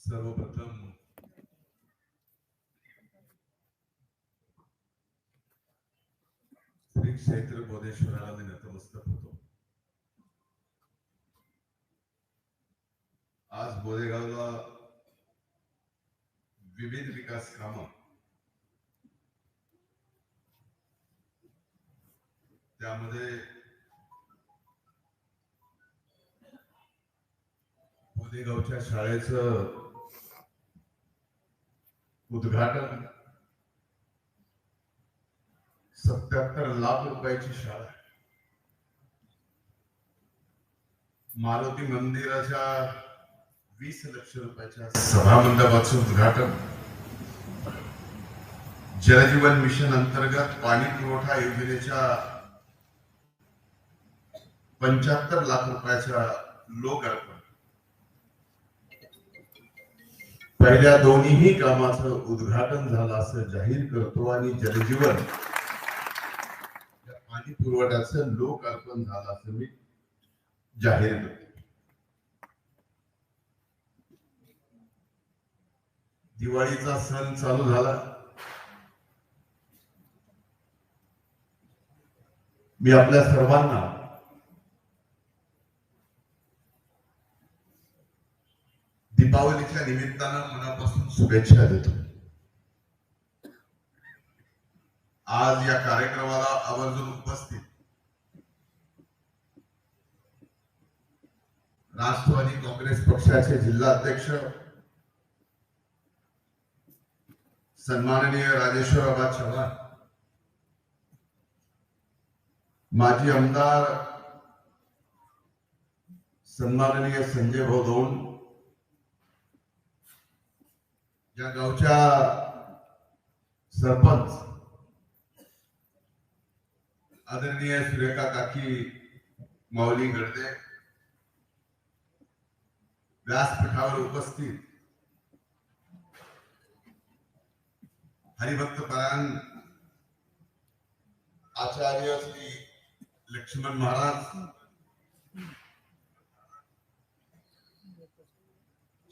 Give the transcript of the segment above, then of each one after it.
सर्वप्रथम श्री क्षेत्र बोधेश्वराला मी नतमस्तक होतो. आज बोधेगावला विविध विकास कामं त्यामध्ये बोधेगावच्या शाळेचं उद्घाटन 77 लाख रुपयाची शाळा, मारुती मंदिराच्या 20 लक्ष रुपयाच्या सभामंडपाचं उद्घाटन, जलजीवन मिशन अंतर्गत पाणी पुरवठा योजनेच्या 75 लाख रुपयाच्या लोकार्पण, पहिल्या दोन्ही कामाचं उद्घाटन झालं असं जाहीर करतो आणि जलजीवन पाणी पुरवठ्याचं लोकार्पण झालं असं मी जाहीर करतो. दिवाळीचा सण चालू झाला. मी आपल्या सर्वांना दीपावलीच्या निमित्तानं मनापासून शुभेच्छा देतो. आज या कार्यक्रमाला आवर्जून उपस्थित राष्ट्रवादी काँग्रेस पक्षाचे जिल्हा अध्यक्ष सन्माननीय राजेश्वरराव चव्हाण, माजी आमदार सन्माननीय संजय भाऊ दौंड, या गावच्या सरपंच आदरणीय सुरेखा काकी माऊली गडदे, व्यासपीठावर उपस्थित हरिभक्त परायण आचार्य श्री लक्ष्मण महाराज,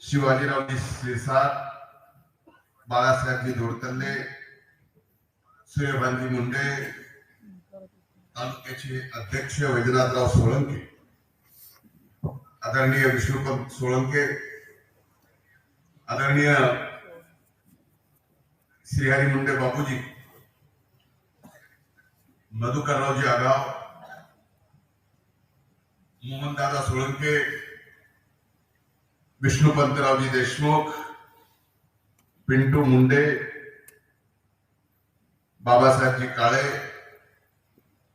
शिवाजीरावजी शिरसाट, बाळासाहेबजी दोडतल्ले, सूर्यभानजी मुंडे, तालुक्याचे अध्यक्ष वैजनाथराव सोळंके, आदरणीय विष्णुपंत सोळंके, आदरणीय श्रीहरी मुंडे बापूजी, मधुकररावजी आगाव, मोहनदादा सोळंके, विष्णुपंतरावजी देशमुख, पिंटू मुंडे, बाबासाहेबजी काळे,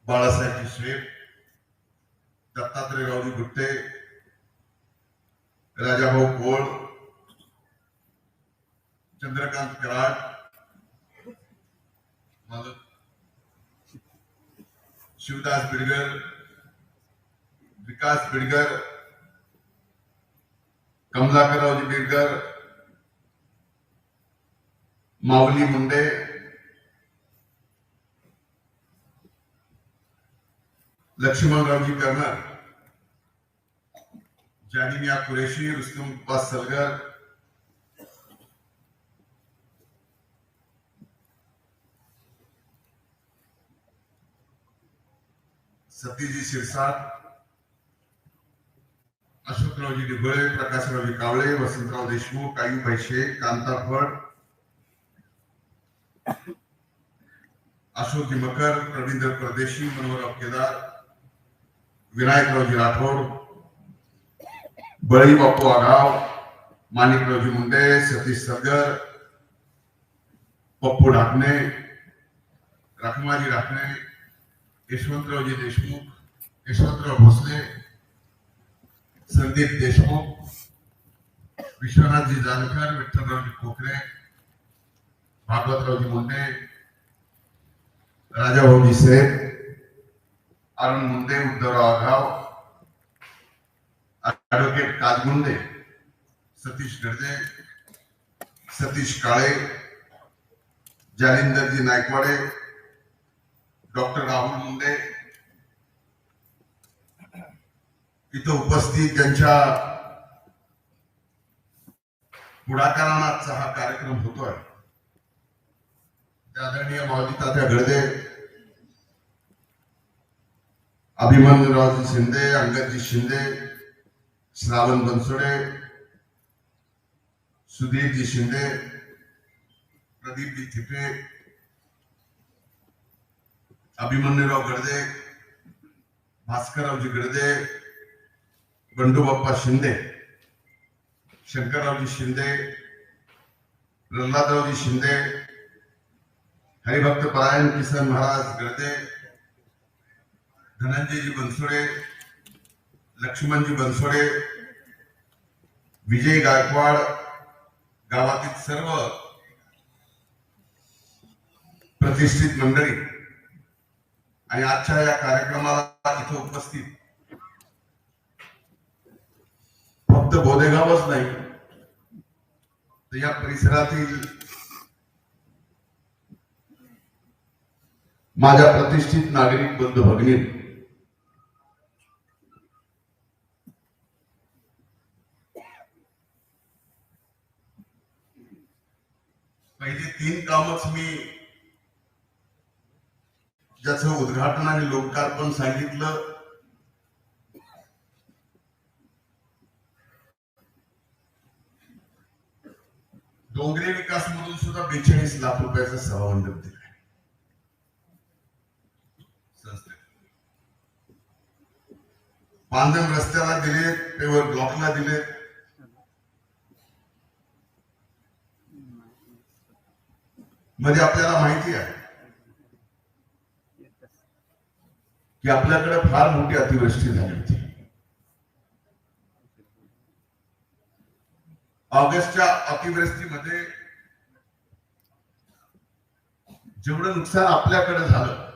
बाळासाहेबजी श्रेफ, दत्तात्रयरावजी गुट्टे, राजाभाऊ कोळ, चंद्रकांत कराड, शिवदास बिडगर, विकास बिडगर, कमलाकररावजी बिडगर, माऊली मुंडे, लक्ष्मणरावजी कर्नल, जानिमिया कुरेशी, रुस्तम अब्बास सलगर, सतीजी शिरसाट, अशोकरावजी डिबळे, प्रकाशरावजी कावळे, वसंतराव देशमुख, आयुभाई शेख, कांता फड, अशोकजी मकर, रवींद्र परदेशी, मनोहरराव केदार, विनायकरावजी राठोड, बळी बापू आगाव, माणिकरावजी मुंडे, सतीश सरगर, पप्पू ढाकणे, रखमाजी ढाकणे, यशवंतरावजी देशमुख, यशवंतराव भोसले, संदीप देशमुख, विश्वनाथजी जानकर, विठ्ठलरावजी खोकरे, भागवतरावजी मुंडे, राजाभाऊजी सेठ, अरुण मुंडे, उद्धवराव आघाव, ऍडव्होकेट काजमुंडे, सतीश गर्जे, सतीश काळे, जालिंदरजी नायकवाडे, डॉक्टर राहुल मुंडे, इथं उपस्थित ज्यांच्या पुढाकारानं आजचा हा कार्यक्रम होतोय. आदरणीय माऊली तात्या गडदे, अभिमन्यूरावजी शिंदे, अंगदजी शिंदे, श्रावण बनसोडे, सुधीरजी शिंदे, प्रदीपजी थिपे, अभिमन्यूराव गडदे, भास्कररावजी गडदे, बंडूबाप्पा शिंदे, शंकररावजी शिंदे, प्रल्हादरावजी शिंदे, हरिभक्त परायण किसन महाराज गडदे, धनंजयजी बनसोडे, लक्ष्मणजी बनसोडे, विजय गायकवाड, गावातील सर्व प्रतिष्ठित मंडळी आणि आजच्या या कार्यक्रमाला इथे उपस्थित फक्त बोधेगावच नाही तर या परिसरातील माझ्या प्रतिष्ठित नागरिक बंधू भगिनी, पहिले 3 कामच मी ज्याचं उद्घाटन आणि लोकार्पण सांगितलं. डोंगरे विकास मधून सुद्धा 42 लाख रुपयाचा सभामंडप दिला संस्थेत. पांदन रस्त्याला दिले, पेवर ब्लॉकला दिले. म्हणजे आपल्याला माहिती आहे की आपल्याकडे फार मोठी अतिवृष्टी झाली होती. ऑगस्टच्या अतिवृष्टीमध्ये जेवढं नुकसान आपल्याकडे झालं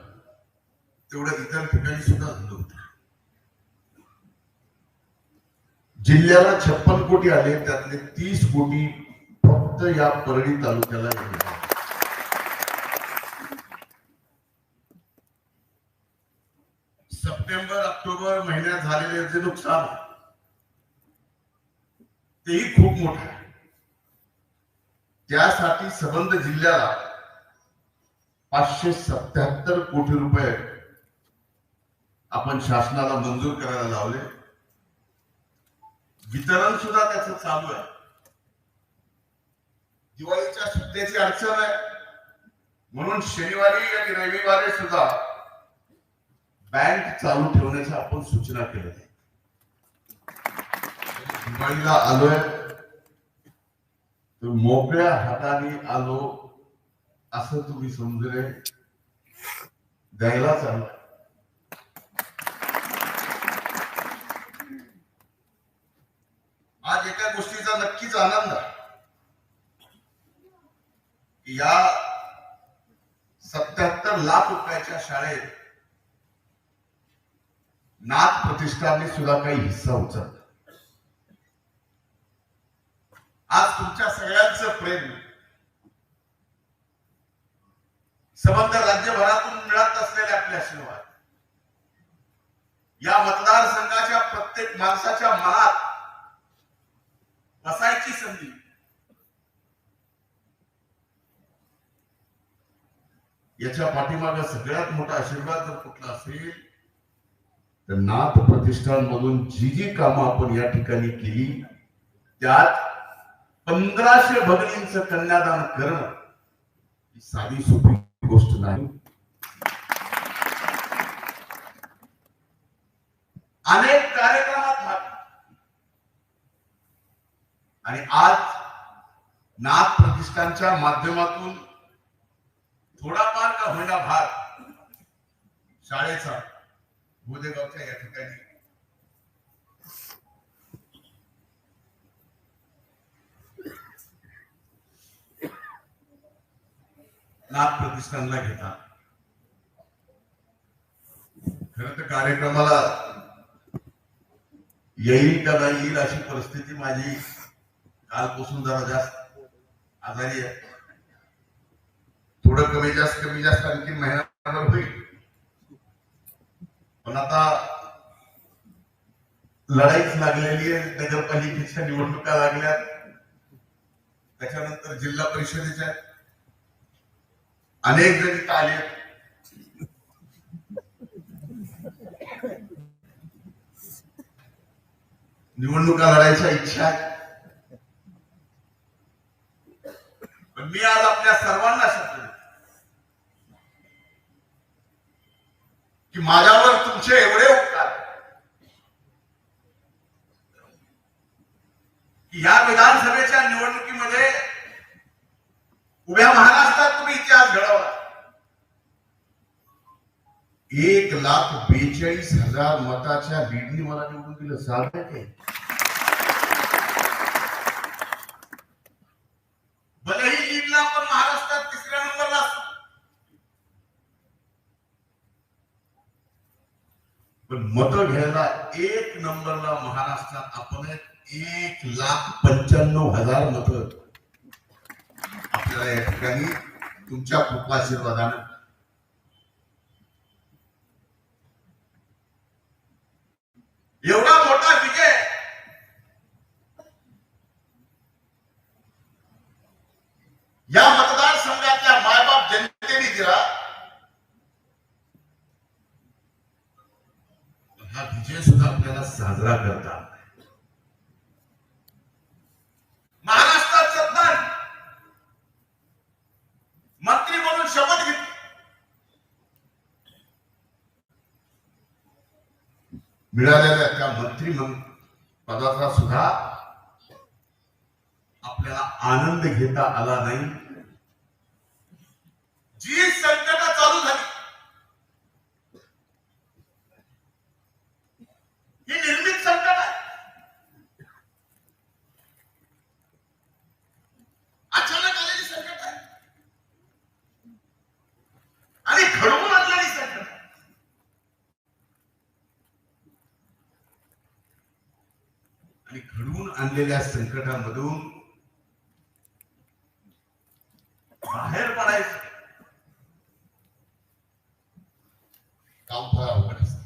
तेवढं इतर ठिकाणी सुद्धा झालं होतं. जिल्ह्याला 56 कोटी आले, त्यातले 30 कोटी फक्त या परळी तालुक्याला गेले. सप्टेंबर ऑक्टोबर महिन्यात झालेले जे नुकसान तेही खूप मोठं आहे. त्यासाठी संबंध जिल्ह्याला 577 कोटी रुपये आपण शासनाला मंजूर करायला लावले. वितरण सुद्धा त्याचं चालू आहे. दिवाळीच्या सुट्ट्याची अडचण आहे म्हणून शनिवारी आणि रविवारी सुद्धा बँक चालू ठेवण्याची आपण सूचना केली. दिवाळीला आलोय तर मोकळ्या हाताने आलो असं तुम्ही समजले द्यायला चालू. आज एका गोष्टीचा नक्कीच आनंद आहे की या 77 लाख रुपयाच्या शाळेत नाथ प्रतिष्ठानने सुद्धा काही हिस्सा उचलला. आज तुमच्या सगळ्यांचं प्रेम संबंध राज्यभरातून मिळत असलेले आपले आशीर्वाद या मतदारसंघाच्या प्रत्येक माणसाच्या मनात बसायची संधी. याच्या पाठीमागे सगळ्यात मोठा आशीर्वाद जर कुठला असेल तर नाथ प्रतिष्ठान मधून जी जी कामं आपण या ठिकाणी केली त्यात 1500 भगिनींचं कन्यादान करणं ही साधी सोपी गोष्ट नाही. अनेक कार्यक्रमात भाग आणि आज नाथ प्रतिष्ठानच्या माध्यमातून थोडाफार का होईना भाग शाळेचा बोधेगावच्या या ठिकाणी नाथ प्रतिष्ठानला घेता. खरं तर कार्यक्रमाला येईल का नाही येईल अशी परिस्थिती माझी कालपासून जरा जास्त आजारी आहे. थोडं कमी जास्त आणखी महिनाभर होईल. पण आता लढाईच लागलेली आहे. नगरपालिकेच्या निवडणुका लागल्यात. त्याच्यानंतर जिल्हा परिषदेच्या अनेक जण इथं आले. निवडणुका लढायच्या इच्छा आहे. पण मी आज आपल्या सर्वांना सांगतो की माझ्यावर तुमचे एवढे उपकार की या विधानसभेच्या निवडणुकीमध्ये उभ्या महाराष्ट्रात तुम्ही इतिहास घडवला. 1,42,000 मताच्या लीडनी मला निवडून दिलं. साधं आहे. भलेही लीडला आपण महाराष्ट्रात 3ऱ्या नंबरला असतो, पण मतं घ्यायला 1 नंबरला महाराष्ट्रात आपण 1,95,000 मतं आपल्याला या ठिकाणी तुमच्या कृपाशीर्वादानं एवढा मोठा विजय या मतदारसंघातल्या मायबाप जनतेने दिला. हा विजय सुद्धा आपल्याला साजरा करता महाराष्ट्रात सत्ता मंत्री म्हणून शपथ घेतली. मिळालेल्या त्या मंत्री पदाचा सुद्धा आपल्याला आनंद घेता आला नाही. जी संकट चालू झाली ही निर्मित संकट आहे. अचानक आलेली संकट आहे आणि घडवून आणलेली संकट आहे. आणि घडवून आणलेल्या संकटामधून बाहेर पडायचं काम फार अवघड असतं.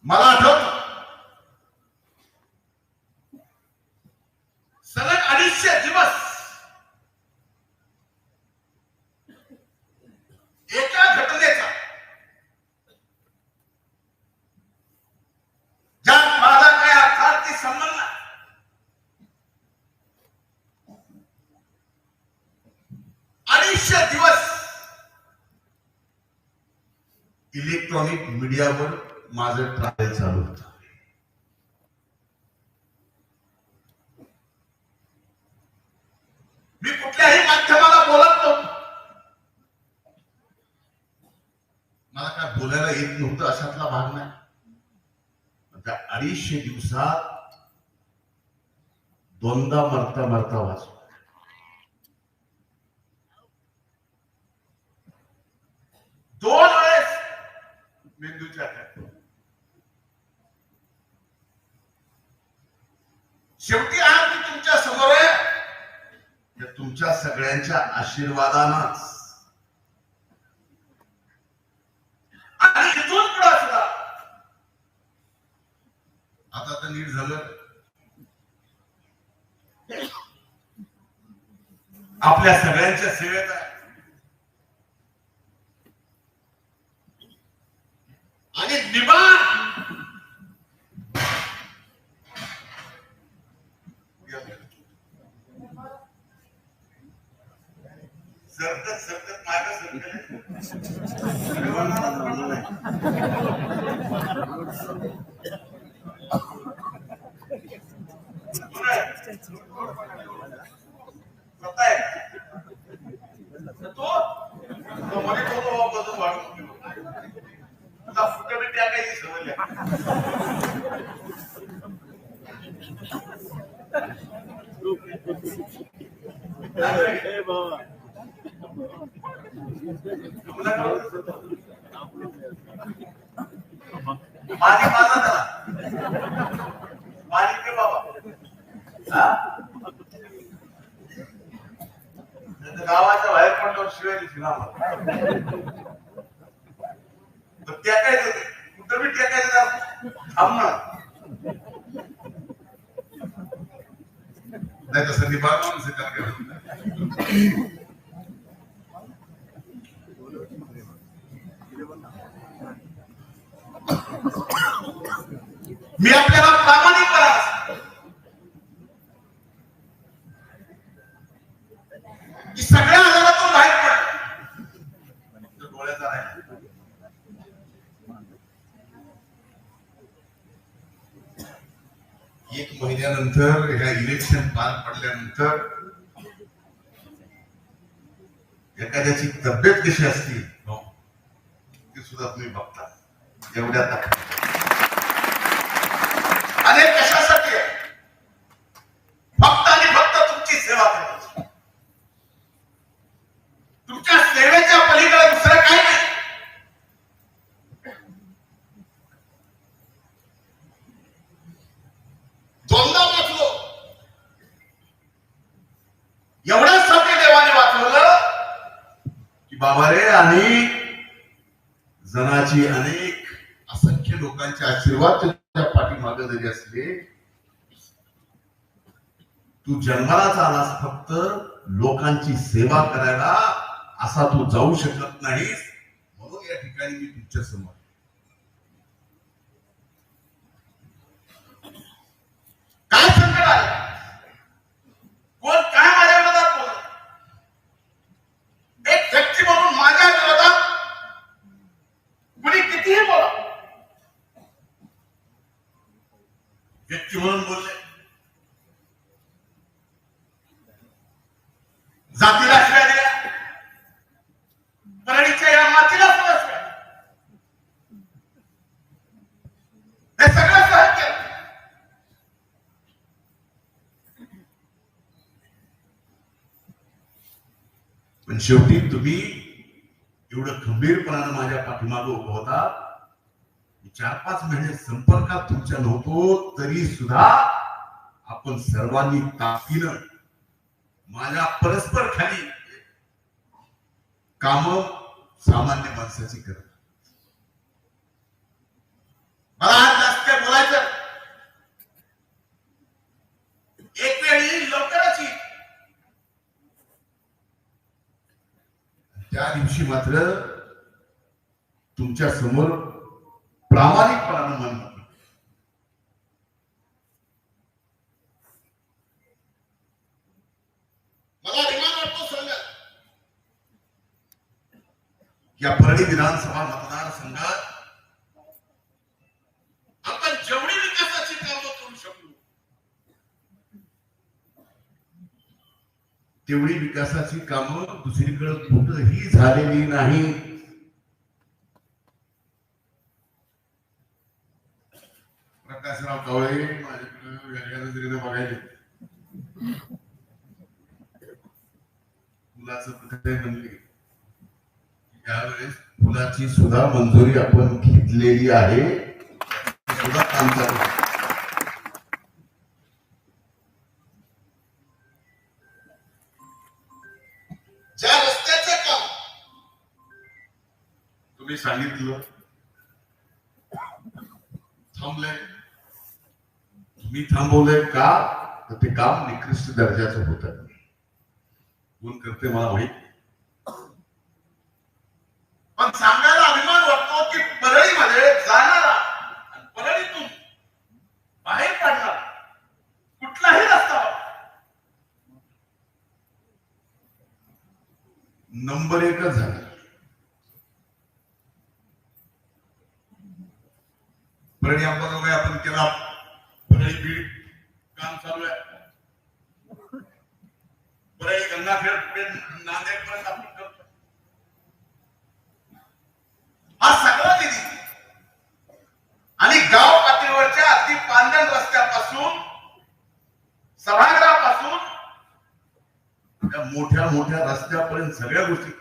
मला आठवतं सलग 250 दिवस एका घटनेचा ज्यात माझा काय अर्थार्थी संबंध नाही. 250 दिवस इलेक्ट्रॉनिक मीडियावर माझं ट्रायल चालू होतं. मी कुठल्याही माध्यमाला बोलत नव्हतो. मला काय बोलायला येत नव्हतं अशातला भाग नाही. त्या 250 दिवसात दोनदा मरता वाचलो. दोन वेळेस मेंदूच्या अटॅक. शेवटी आज मी तुमच्या समोर आहे या तुमच्या सगळ्यांच्या आशीर्वादानच. आणि इथून पुढे सुद्धा आता तर नीट झालं. आपल्या सगळ्यांच्या सेवेत आहे आणि निबाण सरकत मागे तो म्हणे तो बदल वाढून फुटे बी टाकायची सवय. माझी माझा त्याला माझी के बाबा गावाच्या बाहेर पडल्यावर शिवाय दिसली ना टाकायचं कुठं बी टाकायचं थांब ना. नाही तसं निभाव माणूस मी आपल्याला प्रामाणिक करा की सगळ्या आजारातून बाहेर पडलं डोळ्याचा राहिला एक महिन्यानंतर ह्या इलेक्शन पार पडल्यानंतर एखाद्याची तब्येत कशी असते ती सुद्धा तुम्ही बघता एवढ्या आणि कशासाठी आहे फक्त आणि फक्त तुमची सेवा करायची तुमच्या सेवेच्या पलीकडे दुसरं काही नाही दोनदा वाचलो एवढ्यासाठी देवाने वाचवलं की बाबा रे अनेक जनाची अनेक असंख्य लोकांचे आशीर्वाद तुझ्या पाठीमागे जरी असले तू जन्मालाच आलास फक्त लोकांची सेवा करायला असा तू जाऊ शकत नाहीस म्हणून या ठिकाणी मी तुमच्या समोर काय संकट आलं कोण काय माझ्या विरोधात बोलत एक व्यक्ती म्हणून माझ्या विरोधात कुणी कितीही बोला व्यक्ती म्हणून बोलले जातीला शिव्या दिल्या परळीच्या या मातीला सुद्धा शिव्या हे सगळं सहन केलं पण शेवटी तुम्ही एवढं खंबीरपणानं माझ्या पाठीमागे उभं होता 4-5 महिने संपर्कात तुमच्या नव्हतो तरी सुद्धा आपण सर्वांनी ताकदीनं माझ्या परस्पर खाली काम सामान्य माणसाची करत मला आज जास्त बोलायचं एक वेळी लवकरच येईल त्या दिवशी मात्र तुमच्या समोर प्रामाणिकपणानं मन मला अभिमान वाटतो सांगा या परळी विधानसभा मतदारसंघात आपण जेवढी विकासाची कामं करू शकलो तेवढी विकासाची कामं दुसरीकडे कुठंही झालेली नाही प्रकाशराव कावळे माझ्याकडे वेगळ्या नजरेने बघायले फुलाचं प्रकरण म्हणले यावेळेस फुलाची सुद्धा मंजुरी आपण घेतलेली आहे सुद्धा काम चालू ज्या रस्त्याचं काम तुम्ही सांगितलं थांबलंय तुम्ही थांबवलंय का तर ते काम निकृष्ट दर्जाचं होत कोण करते मला माहित पण सांगायला अभिमान वाटतो की परळीमध्ये जाणारा आणि परळीतून बाहेर काढणारा कुठलाही रस्ता नंबर 1च झाला परळी अंबाजोगाई आपण केला परळी बीड काम चालू आहे परळी गंगाखेड पुढे नांदेड पर्यंत आपण करतो हा सगळा निधी आणि गाव पातळीवरच्या अगदी पांढण रस्त्यापासून सभागृहापासून त्या मोठ्या मोठ्या रस्त्यापर्यंत सगळ्या गोष्टी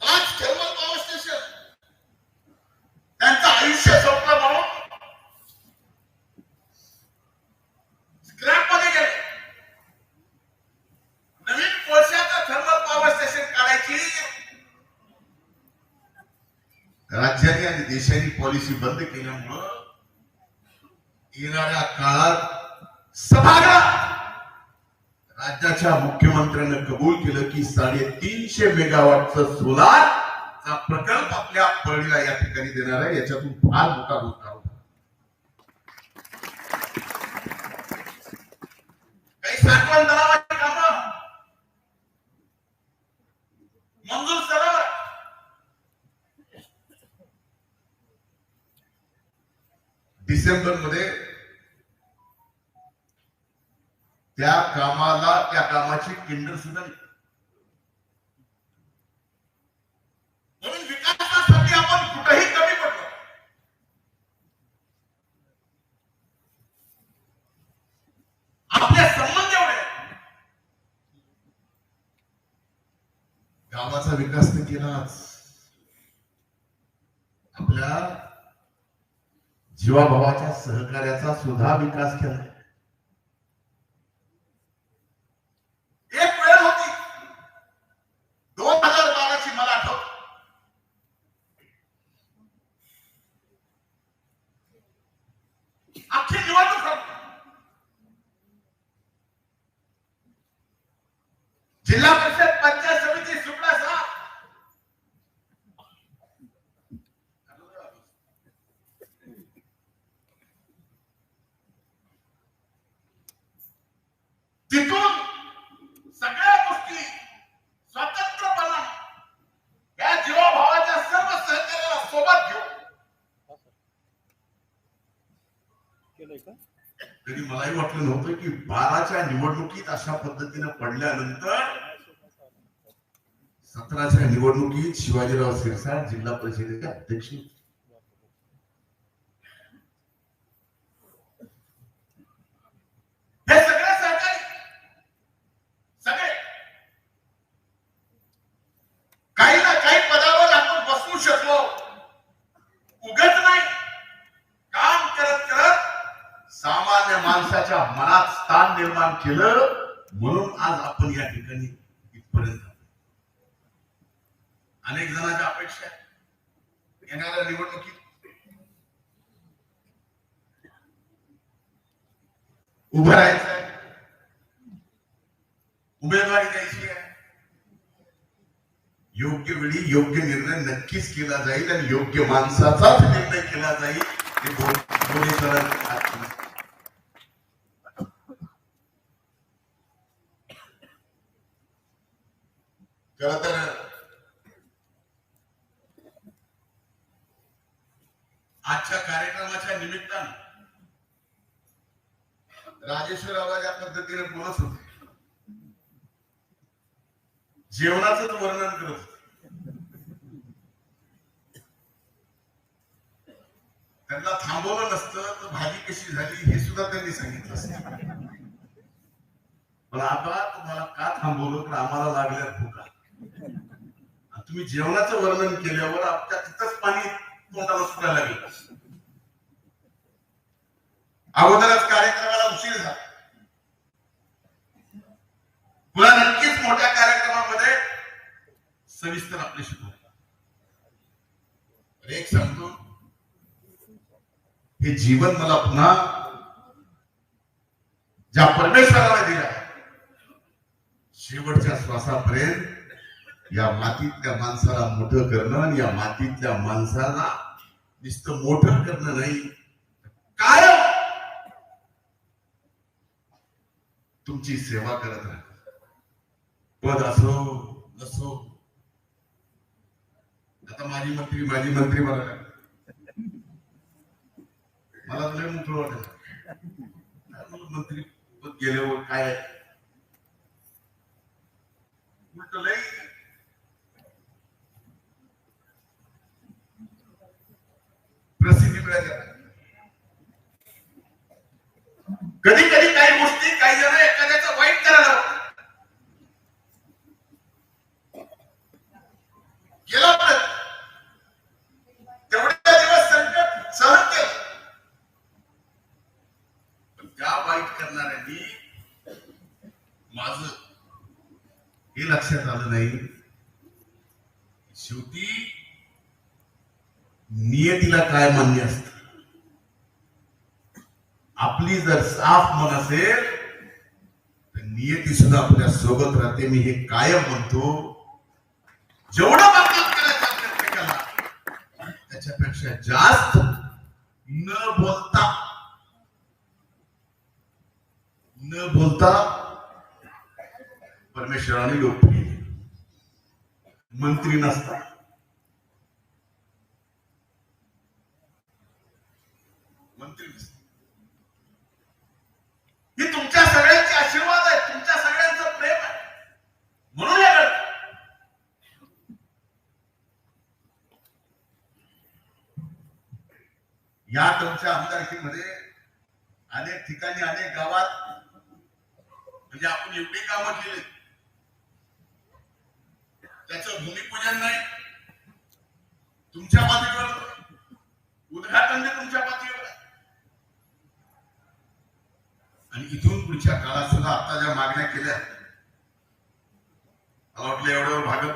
आज थर्मल पॉवर स्टेशन त्यांचं आयुष्य संपलं म्हणून स्क्रॅप मध्ये गेले नवीन कोळशाचं थर्मल पॉवर स्टेशन काढायची राज्याने आणि देशाने पॉलिसी बंद केल्यामुळं येणाऱ्या काळात सभागृह राज्याच्या मुख्यमंत्र्यांनी कबूल केलं की 350 मेगावॉटचं सोलारचा प्रकल्प आपल्या परळीला या ठिकाणी देणार आहे. याच्यातून फार मोठा रोजगार होता. काही साठवण तलावाची कामं मंजूर झालं. डिसेंबर मध्ये त्या कामाची टेंडर सुद्धा नाही. म्हणून विकासासाठी आपण कुठेही कमी पडलो. आपले संबंध एवढे. गावाचा विकास तर केलाच, आपल्या जीवाभावाच्या सहकार्याचा सुद्धा विकास केला. एक वेळ होती 2012ची, मला आठवत, अख्खी निवडणूक जिल्हा परिषद पंचायत समिती सुपडा साहेब तिथून सगळ्या गोष्टी स्वतंत्रपणे या जीवाभावाच्या सर्व सहकार्याला सोबत घेऊन तरी मलाही वाटलं नव्हतं की 12च्या निवडणुकीत अशा पद्धतीने पडल्यानंतर 17च्या निवडणुकीत शिवाजीराव शिरसाट जिल्हा परिषदेचे अध्यक्ष. हे सगळे सहकारी सगळे काही ना काही पदावर आपण बसू शकलो. उगत नाही, काम करत करत सामान्य माणसाच्या मनात स्थान निर्माण केलं. म्हणून आज आपण या ठिकाणी इथपर्यंत. अनेक जणांच्या अपेक्षा येणाऱ्या निवडणुकीत उभं राहायचंय, उमेदवारी द्यायची आहे. योग्य वेळी योग्य निर्णय नक्कीच केला जाईल आणि योग्य माणसाचाच निर्णय केला जाईल. हे दोन्ही खर तर आजच्या कार्यक्रमाच्या निमित्तानं राजेश्वर आवाज या पद्धतीने बोलत होते, जेवणाचं वर्णन करत होते. त्यांना थांबवलं नसतं तर भाजी कशी झाली हे सुद्धा त्यांनी सांगितलं असतं. पण आता तुम्हाला का थांबवलं तर आम्हाला लागल्या भूका. तुम्ही जेवणाचं वर्णन केल्यावर आपल्या तिथंच पाणी तोंडाला सुटायला लागलं. अगोदरच कार्यक्रमाला उशीर झाला. पुन्हा नक्कीच मोठ्या कार्यक्रमामध्ये सविस्तर आपल्याशी बोलू. एक सांगतो, हे जीवन मला पुन्हा ज्या परमेश्वराला दिला शेवटच्या श्वासापर्यंत या मातीतल्या माणसाला मोठं करणं आणि या मातीतल्या माणसाला नुसतं मोठं करणं नाही, काय तुमची सेवा करत राहा. पद असो नसो. आता माजी मंत्री मला लय मोठं वाटत. मंत्री पद गेल्यावर काय उलट लय प्रसिद्धी मिळाली. कधी कधी काही गोष्टी काही जण एखाद्याचं वाईट करायला गेला, तेवढ्या दिवस संकट सहन केलं. पण त्या वाईट करणाऱ्यांनी माझं हे लक्षात आलं नाही, शेवटी नियतीला काय मान्य असत. आपली जर साफ मन असेल तर नियती सुद्धा आपल्या सोबत राहते. मी हे कायम म्हणतो. जेवढं बदनाम करायचा प्रयत्न केला त्याच्यापेक्षा जास्त न बोलता परमेश्वराने लोक केले. मंत्री नसतात, ही तुमच्या सगळ्यांचे आशीर्वाद आहे, तुमच्या सगळ्यांचं प्रेम आहे म्हणून हे घडतं. या तुमच्या आमदारकीमध्ये अनेक ठिकाणी अनेक गावात म्हणजे आपण एवढी कामं केली त्याचं भूमिपूजन नाही, तुमच्या पातळीवर उद्घाटन तुमच्या पातळीवर आहे. आणि इथून पुढच्या काळात सुद्धा आता ज्या मागण्या केल्या मला वाटलं एवढ्यावर भागत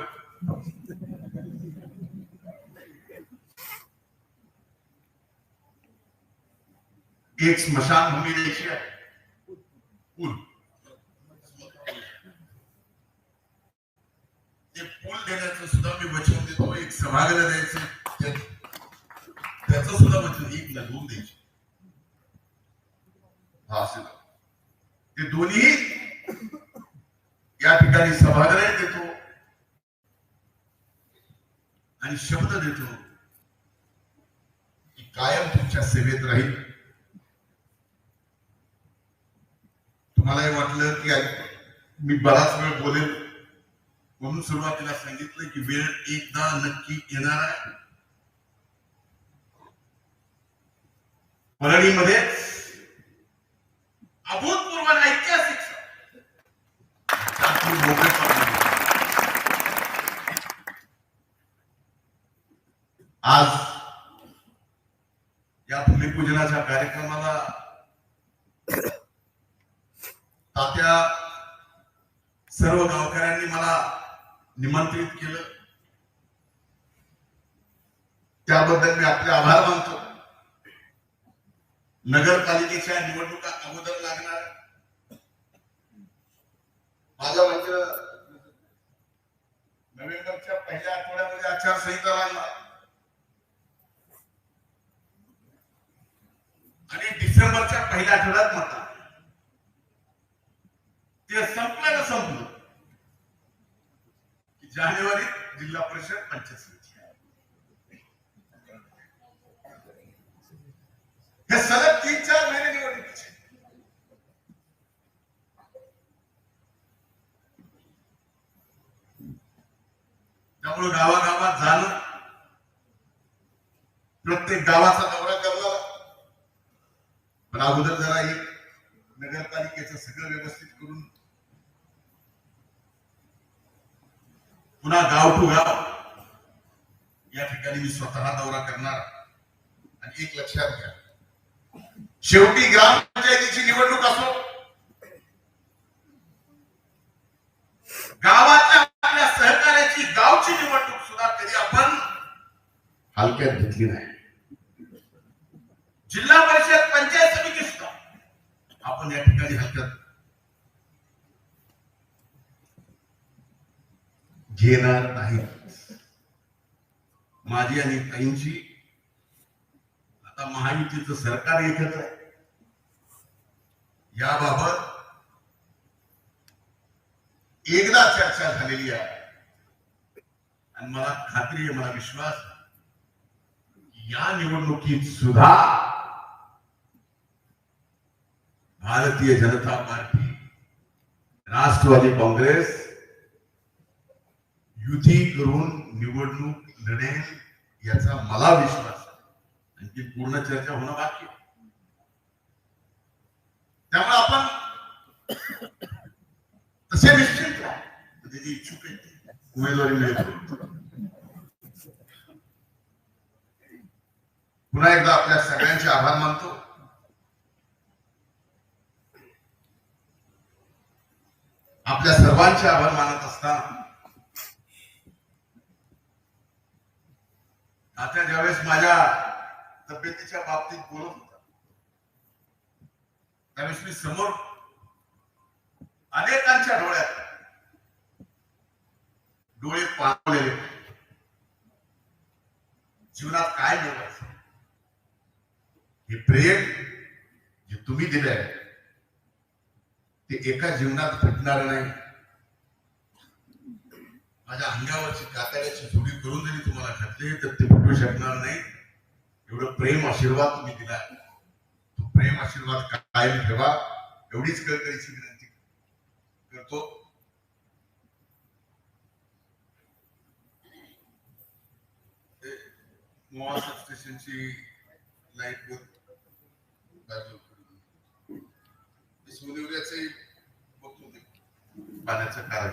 एक स्मशानभूमी द्यायची आहे, पूल ते पूल देण्याचं सुद्धा मी वचन देतो. एक सभागृह द्यायचं त्याचं सुद्धा वचन, एक लढवून द्यायची. हा असेल ते दोन्ही या ठिकाणी सभागृह देतो आणि शब्द देतो की कायम तुमच्या सेवेत राहील. तुम्हालाही वाटलं की मी बराच वेळ बोलेल म्हणून सुरुवातीला सांगितलं की वेळ एकदा नक्की येणार आहे. परळीमध्ये अभूतपूर्व ऐतिहासिक आज या भूमिपूजनाच्या कार्यक्रमाला तात्या सर्व गावकऱ्यांनी मला निमंत्रित केलं, त्याबद्दल मी आपले आभार मानतो. नगरपालिकेच्या निवडणुका अगोदर लागणार, माझं म्हणजे नोव्हेंबरच्या पहिल्या आठवड्यामध्ये आचारसंहिता लागणार आणि डिसेंबरच्या पहिल्या आठवड्यात मतदान. ते संपलं ना संपलं की जानेवारीत जिल्हा परिषद पंचायत समिती. हे सलग 3-4 महिने निवडणुकीचे. त्यामुळे गावागावात जाणं, प्रत्येक गावाचा दौरा करणार, पण अगोदर जरा एक नगरपालिकेचं सगळं व्यवस्थित करून पुन्हा गाव टू गाव या ठिकाणी मी स्वतः दौरा करणार. आणि एक लक्षात घ्या, शेवटी ग्रामपंचायतीची निवडणूक असो, गावाच्या आपल्या सहकार्याची गावची निवडणूक सुद्धा कधी आपण हलक्यात घेतली नाही. जिल्हा परिषद पंचायत समिती सुद्धा आपण या ठिकाणी हलक्यात घेणार नाही. माझी आणि ताईंची आता महायुतीचं सरकार एकच आहे. याबाबत एकदा चर्चा झालेली आहे आणि मला खात्री आहे, मला विश्वास या निवडणुकीत सुद्धा भारतीय जनता पार्टी, राष्ट्रवादी काँग्रेस युती करून निवडणूक लढेल याचा मला विश्वास आहे. आणखी पूर्ण चर्चा होणं बाकी. त्यामुळे आपण तसे निश्चित त्याची इच्छुक आहे, उमेदवारी मिळते. पुन्हा एकदा आपल्या सगळ्यांचे आभार मानतो. आपल्या सर्वांचे आभार मानत असताना आता ज्यावेळेस माझ्या तब्येतीच्या बाबतीत बोलत होता त्यावेळेस मी समोर अनेकांच्या डोळ्यात डोळे पाणवलेले, जीवनात काय मिळवायचं हे प्रेम जे तुम्ही दिलंय ते एका जीवनात भेटणार नाही. माझ्या अंगावरची कातड्याची जोडी करून जरी तुम्हाला घातली तर ते भेटू शकणार नाही. एवढं प्रेम आशीर्वाद तुम्ही दिला, तो प्रेम आशीर्वाद कायम ठेवा एवढीच कळकळीची विनंती करतो. मोहा सबस्टेशनची लाईट सोनेवऱ्याचे बघतो पाण्याचं कारण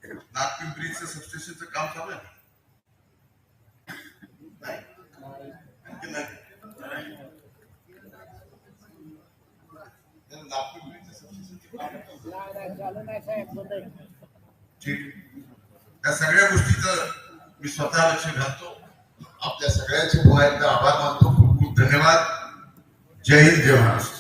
नागपिंपरीचं सबस्टेशनचं काम चालू आहे. या सगळ्या गोष्टीचं मी स्वतः लक्ष घालतो. आपल्या सगळ्यांचे पुन्हा एकदा आभार मानतो. खूप खूप धन्यवाद. जय हिंद, जय महाराष्ट्र.